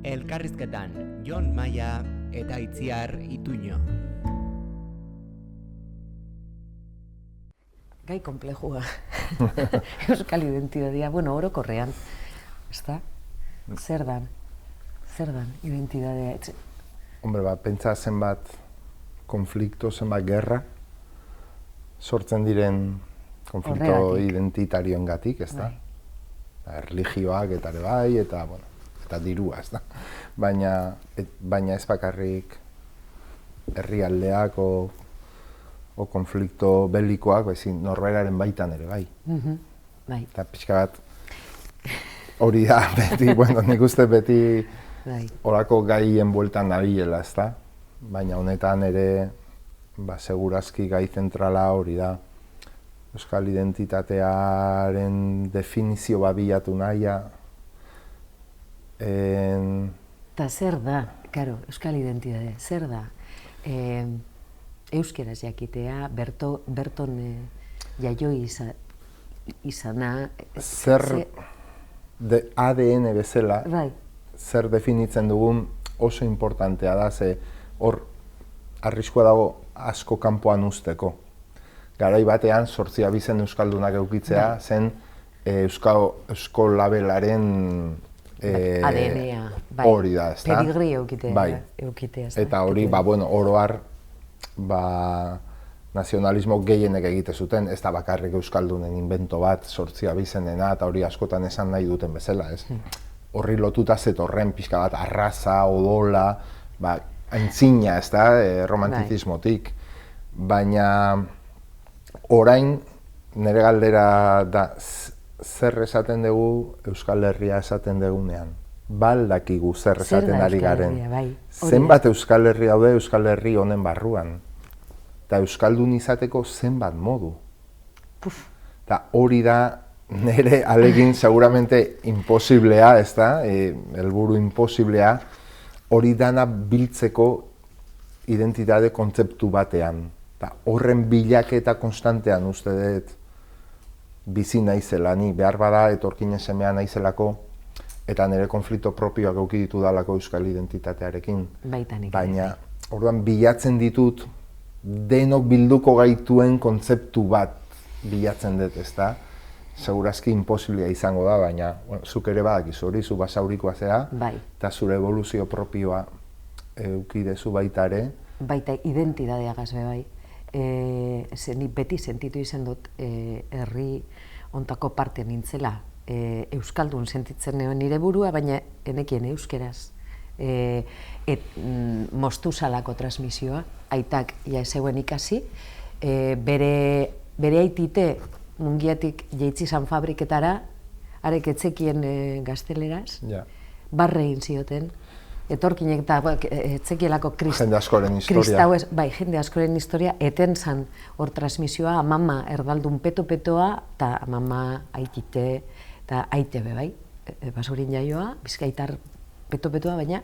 Elkarrizketan Jon Maia eta Itziar Ituño. Gai komplejua. Euskal identitatea, orokorrean, ezta? Zer dan identitatea? Hombre, pentsa zenbat konflikto, zenbat gerra sortzen diren konflikto identitarioengatik, ezta? Erlijioak eta ere bai, eta dirua, ezta? Baina ez bakarrik herrialdeak o konflikto belikoak, baizik norberaren baitan ere bai. Eta pixka bat hori da beti, nik uste beti horako gaien bueltan nabilela, ezta? Baina honetan ere, segurazki gai zentrala hori da. Euskal identitatearen definizio bat bilatu nahia. Eta zer da, Euskal identitatea, zer da? Euskeraz jakitea, berton jaio izana... Zer ADN bezala, zer definitzen dugun oso importantea da, ze hor arriskua dago asko kanpoan usteko. Garai batean, 8 abizen euskaldunak eukitzea, zen eusko labelaren hori da, ezta? Pedigri eukitea. Eta hori, oro har, nazionalismo gehienek egite zuten, ez da bakarrik euskaldunen invento bat, 8 abizenena, eta hori askotan esan nahi duten bezala, ez? Horri lotuta zetorren pixka bat, arraza, odola, aintzina, ez da, romantizismotik. Baina orain, nire galdera da, zer esaten dugu Euskal Herria esaten dugunean. Baldakigu zer esaten ari garen. Zenbat Euskal Herria daude Euskal Herri honen barruan. Eta Euskaldun izateko zenbat modu. Eta hori da nire alegin seguramente imposiblea, ez da, helburu imposiblea, hori dana biltzeko identitate kontzeptu batean. Horren bilaketa konstantean uste dut bizi naizela, ni behar bada etorkinen semea naizelako eta nire konflikto propioak eduki ditu dalako euskal identitatearekin. Baina orduan bilatzen ditut denok bilduko gaituen kontzeptu bat bilatzen dut, ezta? Segurazki imposiblea izango da, baina zuk ere badakizu hori, zu basaurikoa zera, eta zure evoluzio propioa eduki dezu baita ere. Baita identitatea gazbe bai. Ni beti sentitu izan dut herri ontako parte nintzela. Euskaldun sentitzen nire burua, baina enekien euskeraz. Moztu salako transmisioa, aitak ja zeuen ikasi, bere aitite mungiatik jeitzi zan fabriketara, arek etzekien gazteleraz, barre egin zioten, etorkinek eta etzekielako jende askoren historia. Jende askoren historia, eten zan hor transmisioa, amama erdaldun peto-petoa, eta amama aitite, eta aite be, bai, basurin jaioa, bizkaitar peto-petoa, baina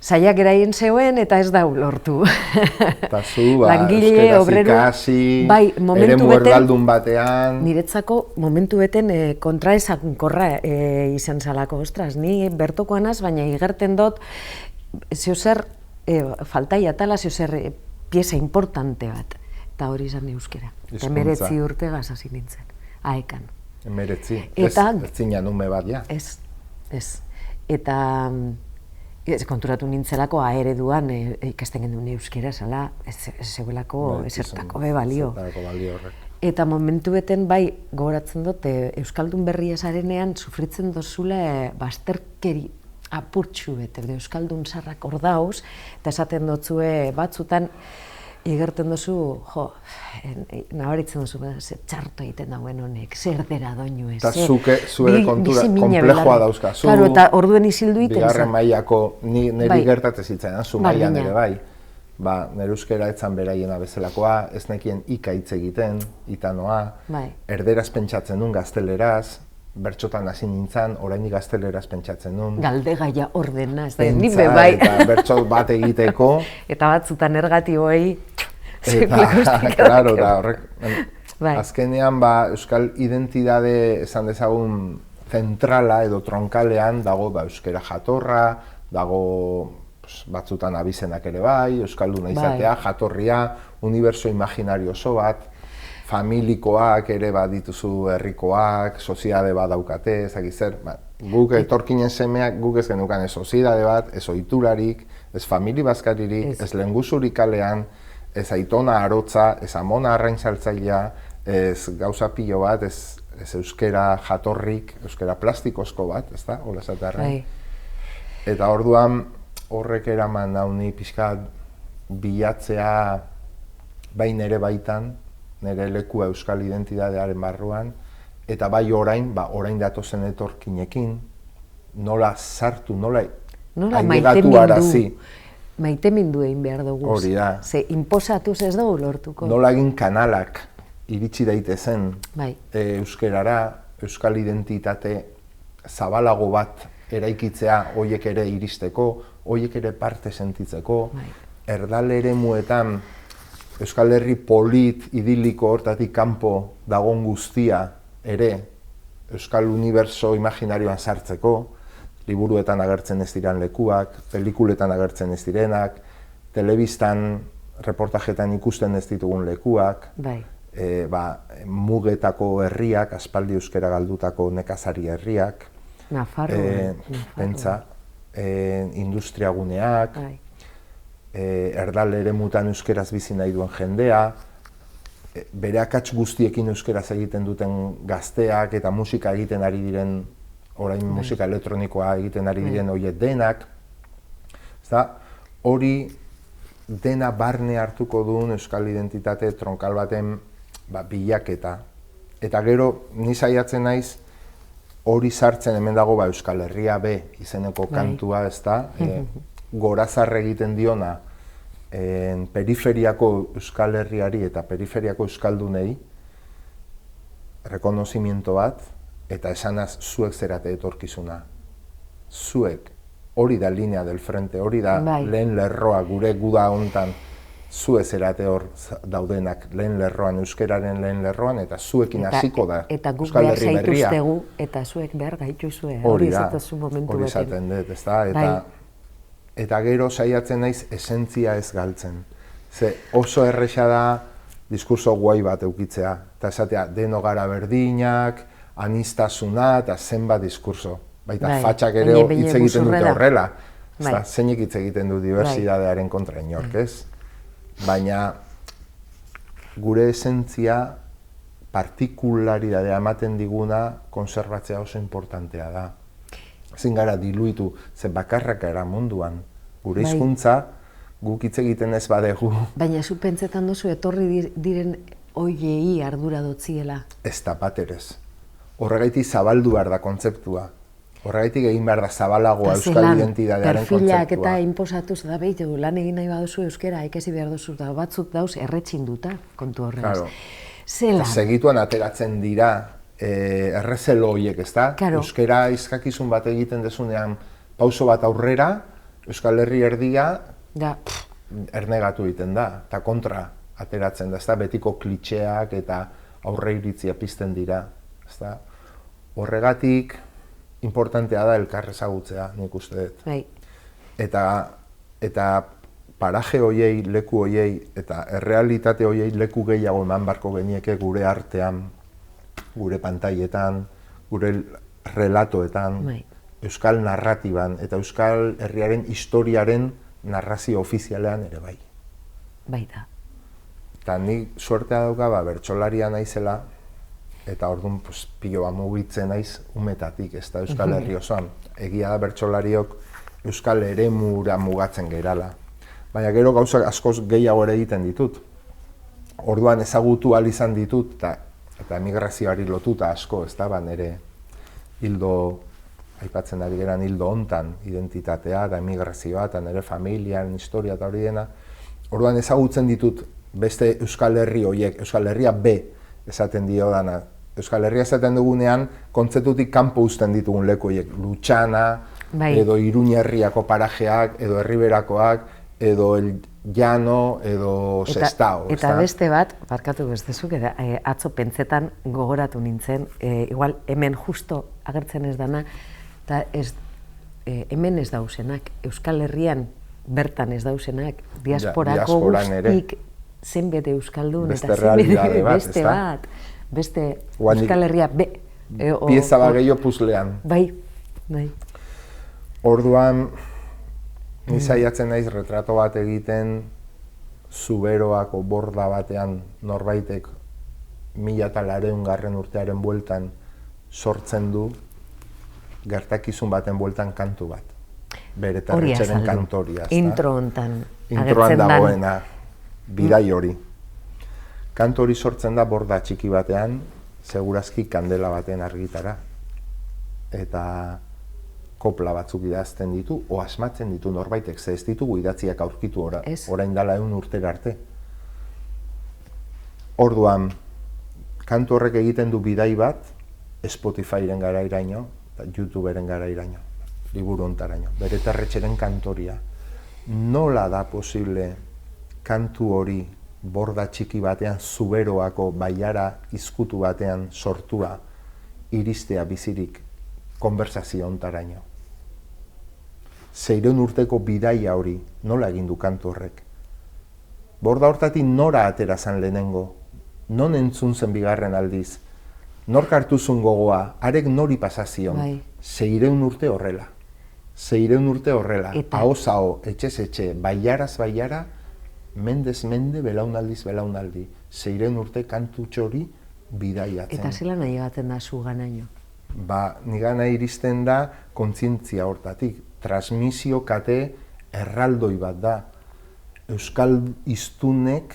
zaiak eraien zeuen eta ez dau lortu. Eta zu, euskeraz ikasi, eremu erdaldun batean... Niretzako momentu beten kontraesakunkorra izan zalako, ostras, ni bertokoanaz, baina igerten dut, zeozer, faltai atala zeozer pieza importante bat, eta hori izan euskera. Eta 19 urte gazasi nintzen, aekan. 19, ez zinan ume bat, ja? Ez. Eta konturatu nintzelako ereduan ikasten gendun euskera zela, ez zegoelako esertako be balio. Eta momentu beten bai gogoratzen dut Euskaldun berria zarenean sufritzen dozule bazterkeri apurtxu bete, Euskaldun zarrak hor dauz, eta esaten dotzue batzutan igerten dozu, nabaritzen dozu, txarto egiten dauen honek, zer dera doinu ez. Eta zure kontura komplejoa dauzka. Claro, eta orduen izildu iten. Bigarren mailako, niri gertatzen zitzen, zu mailan ere bai. Nire euskera etzan beraiena bezalakoa, ez nekien ikaitz egiten, itanoa, erderaz pentsatzen duen gazteleraz, bertxotan hasi nintzen, orainik gazteleraz pentsatzen duen. Galdegaia ordena, ez da, nime bai. Eta bertxot bat egiteko. Eta batzutan ergatiboei, Claro, eta horrek, azkenean euskal identitate esan dezagun zentrala edo tronkalean dago euskara jatorra, dago batzutan abizenak ere bai, euskalduna izatea, jatorria, uniberso imaginario oso bat, familikoak ere badituzu herrikoak, soziedade bat daukate, ezagiz zer, guk etorkinen semeak, guk ez genukan ez soziedade bat, ez ohiturarik, ez famili bazkaririk, ez lehengusurik kalean, ez aitona arotza, ez amona arraintzaltzailea, ez gauza pilo bat, ez euskera jatorrik, euskera plastikozko bat, ez da, hola esatearren. Eta orduan, horrek eraman nauni pixka bilatzea bai nere baitan, nere lekua euskal identitatearen barruan, eta bai orain datozen etorkinekin, nola sartu, nola ailegatu arazi. Maitemindu egin behar dugu. Hori da. Ze inposatuz ez dugu lortuko. Nola egin kanalak iritsi daitezen euskerara, euskal identitate zabalago bat eraikitzea hoiek ere iristeko, hoiek ere parte sentitzeko, erdal eremuetan Euskal Herri polit, idiliko hortatik kanpo dagon guztia ere Euskal Uniberso imaginarioan sartzeko, liburuetan agertzen ez diren lekuak, pelikuletan agertzen ez direnak, telebistan, reportajetan ikusten ez ditugun lekuak, mugetako herriak, aspaldi euskera galdutako nekazari herriak, pentsa, industriaguneak, erdal eremutan euskeraz bizi nahi duen jendea, bere akats guztiekin euskeraz egiten duten gazteak eta musika egiten ari diren, orain musika elektronikoa egiten ari diren horiek denak, hori dena barne hartuko duen euskal identitate tronkal baten bilaketa. Eta gero, ni saiatzen naiz, hori sartzen hemen dago Euskal Herria B izeneko kantua, ez da, gorazarre egiten diona periferiako Euskal Herriari eta periferiako Euskaldunei rekonozimiento bat, eta esanaz zuek zerate etorkizuna. Zuek, hori da linea del frente, hori da lehen lerroa gure guda hontan, zuek zerate hor daudenak lehen lerroan, euskeraren lehen lerroan, eta zuekin hasiko da Euskal Herri berria. Eta guk behar zaituztegu, eta zuek behar gaituzue, hori izatezu momentu baten. Hori izaten dut, ez da, eta gero saiatzen naiz esentzia ez galtzen. Ze oso erresa da diskurso guai bat eukitzea, eta esatea deno gara berdinak, aniztasuna eta zenbat diskurso. Baita fatxak ere hitz egiten dute horrela. Zeinek hitz egiten du diversitatearen kontra inork, ez? Baina gure esentzia partikularidadea ematen diguna konserbatzea oso importantea da. Ezin gara diluitu, ze bakarrak era munduan. Gure hizkuntza guk hitz egiten ez badegu. Baina zu pentsetan duzu etorri diren hoiei ardura dotziela. Ez da baterez. Horregaitik zabaldu behar da kontzeptua. Horregaitik egin behar da zabalagoa euskal identitatearen kontzeptua. Perfilak eta inposatuz da behitu, lan egin nahi baduzu euskera, ikasi behar duzu, da batzuk dauz erretxinduta kontu horregaz. Zelan? Segituan ateratzen dira errezelo horiek, ez da? Euskera izkakizun bat egiten dezunean pauso bat aurrera, Euskal Herri erdia ernegatu egiten da, eta kontra ateratzen da, ez da? Betiko klitxeak eta aurre iritzia pizten dira, ez da? Horregatik, importantea da elkar ezagutzea, nik uste dut. Eta paraje hoiei, leku hoiei, eta errealitate hoiei leku gehiago eman barko genieke gure artean, gure pantailetan, gure relatoetan, euskal narratiban, eta euskal herriaren historiaren narrazio ofizialean ere bai. Baita. Eta nik suertea dauka, bertsolaria naizela, eta orduan pilo bat mugitzen naiz umetatik, ez da Euskal Herri osoan. Egia da bertsolariok Euskal eremura mugatzen gerala. Baina gero gauzak askoz gehiago ere egiten ditut. Orduan ezagutu ahal izan ditut, eta emigrazioari lotuta asko, ez da, nire hildo, aipatzen ari geran hildo hontan, identitatea eta emigrazioa, eta nire familian, historia eta hori dena. Orduan ezagutzen ditut beste Euskal Herri horiek, Euskal Herria B esaten dio dana. Euskal Herria esaten dugunean, kontzeptutik kanpo uzten ditugun leku horiek, Lutxana, edo Iruñerriako parajeak, edo Herriberakoak, edo el llano, edo Sestao. Eta beste bat, barkatu bestezuk, atzo pentsetan gogoratu nintzen, igual hemen justo agertzen ez dana, eta hemen ez dausenak, Euskal Herrian bertan ez dausenak, diasporako guztik zenbet Euskaldun, eta zenbet beste bat, beste Euskal Herria, pieza bat gehiago puzlean. Bai. Orduan, ni saiatzen naiz retrato bat egiten Zuberoako borda batean norbaitek 1800 urtearen bueltan sortzen du gertakizun baten bueltan kantu bat. Bere Terretxeren kantoria. Intro hontan agertzen dagoena, bidai hori. Kantu hori sortzen da borda txiki batean, segurazki kandela baten argitara. Eta kopla batzuk idazten ditu, o asmatzen ditu norbaitek, ze ez ditugu idatziak aurkitu orain dala 100 urtera arte. Orduan, kantu horrek egiten du bidai bat, Spotifyren garairaino, eta YouTuberen garairaino, liburu ontaraino, Bere Terretxeren kantoria. Nola da posible kantu hori borda txiki batean, Zuberoako baiara izkutu batean sortua, iristea bizirik konversazio ontaraino? 600 urteko bidaia hori, nola egin du kantu horrek? Borda hortatik nora atera zan lehenengo? Non entzun zen bigarren aldiz? Nork hartu zuen gogoa? Arek nori pasazion? 600 urte horrela. 600 urte horrela. Ahoz aho, etxez etxe, baiaraz baiara, mendez mende, belaunaldiz belaunaldi. 600 urte kantu txori bidaiatzen. Eta zelan nahi gaten da zu ganaino? Nigana iristen da kontzientzia hortatik. Transmisio kate erraldoi bat da. Euskal hiztunek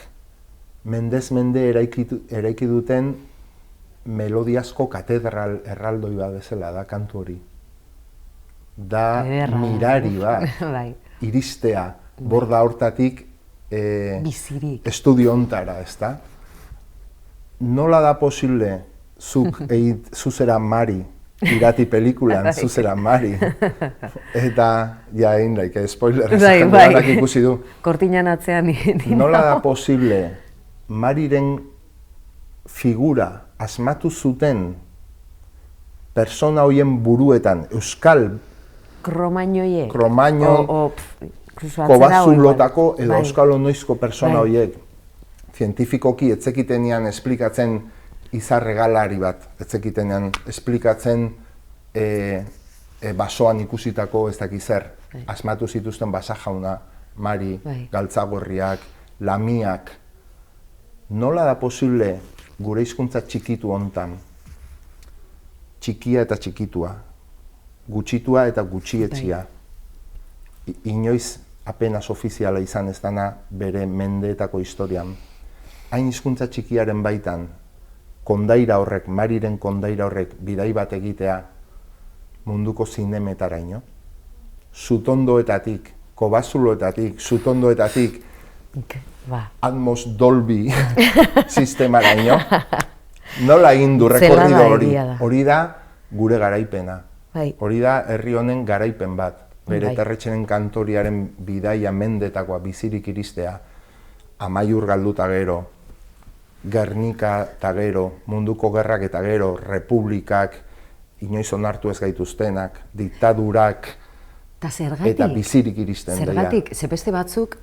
mendez mende eraiki duten melodiazko katedral erraldoi bat bezala da kantu hori. Da mirari bat, iristea, borda hortatik estudio ontara, ezta? Nola da posible zuzera Mari, irati pelikulan, zuzera Mari. Eta, egin daik, spoiler, jendeanak ikusi du. Kortinan atzean. Nola da posible Mariren figura asmatu zuten persona hoien buruetan, euskal kromaino, kobazulotako edo euskal onoizko persona horiek zientifikoki etzekitenean esplikatzen izarregalari bat, etzekitenean esplikatzen basoan ikusitako ez dakiz zer, asmatu zituzten Basajauna, Mari, Galtzagorriak, Lamiak. Nola da posible gure hizkuntza txikitu hontan, txikia eta txikitua, gutxitua eta gutxietxia, inoiz apenas ofiziala izan ez dana bere mendeetako historian, hain hizkuntza txikiaren baitan, kondaira horrek, Mariren kondaira horrek bidai bat egitea munduko zinemetaraino, Sutondoetatik, Kobazuloetatik, Sutondoetatik, Atmos Dolby sistemaraino, nola egin du rekorrido hori? Hori da gure garaipena, hori da herri honen garaipen bat, Bere Terretxeren kantoriaren bidaia mendetakoa bizirik iristea, Amaiur galduta gero, Gernika eta gero, munduko gerrak eta gero, republikak, inoiz onartu ez gaituztenak, diktadurak, eta bizirik iristen dira. Zergatik, ze beste batzuk,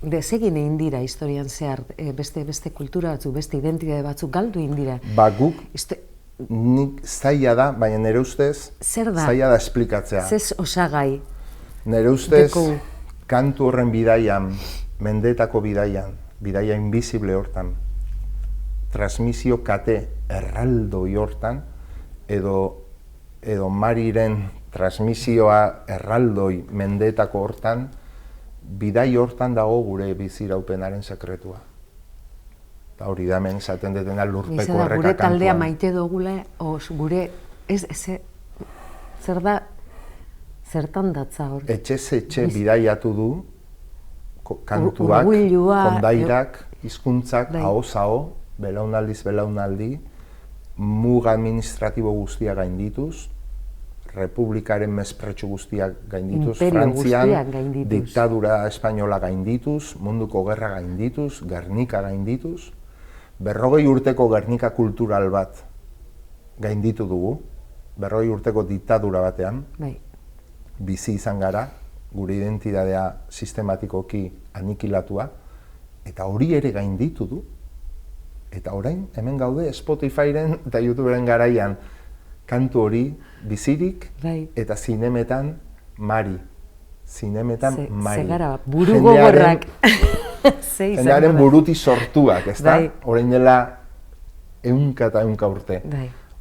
desegin egin dira historian zehar, beste kultura batzuk, beste identitate batzuk galdu egin dira. Guk, nik zaila da, baina nire ustez, zaila da esplikatzea. Zez osagai? Nire ustez, kantu horren bidaian, mendetako bidaian, bidaia invisible hortan, transmisio kate erraldoi hortan, edo Mariren transmisioa erraldoi mendetako hortan, bidai hortan dago gure biziraupenaren sekretua. Eta hori da hemen esaten detena lurpeko erreka kantuan. Gure taldea maite dugula, gure, zer da, zertan datza hor? Etxez etxe bidaiatu du, kantuak, kondairak, hizkuntzak, ahoz-aho, belaunaldiz belaunaldi, muga administratibo guztia gaindituz, Republikaren mespretxu guztiak gaindituz, Imperio Frantzian guztiak gaindituz. diktadura espainola gaindituz, munduko gerra gaindituz, Gernika gaindituz, 40 urteko Gernika kultural bat gainditu dugu, 40 urteko diktadura batean, bizi izan gara, gure identitatea sistematikoki anikilatua, eta hori ere gainditu du. Eta orain, hemen gaude Spotifyren eta YouTuberen garaian kantu hori bizirik eta zinemetan mari. Zinemetan mari. Zegara, buru gogorrak. Jendearen buruti sortuak, ez da? Orain dela 100 eta 100 urte.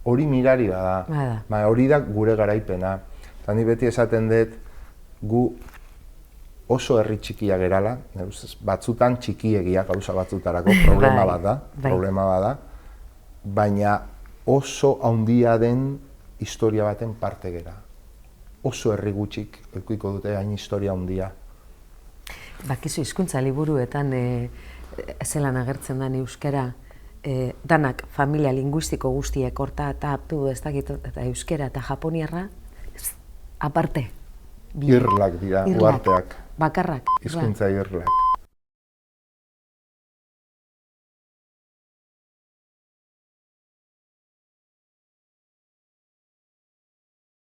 Hori mirari bada. Hori da gure garaipena. Eta ni beti esaten dut, gu oso herri txikia gerala, batzutan txikiegia gauza batzutarako problema bat da, baina oso handia den historia baten parte gera. Oso herri gutxik edukiko dute hain historia handia. Bakizu, hizkuntza liburuetan zelan agertzen den euskara, danak familia linguistiko guztiek horta eta euskara eta japoniarra, aparte. Irlak dira, uarteak. Bakarrak. Hizkuntza irlak.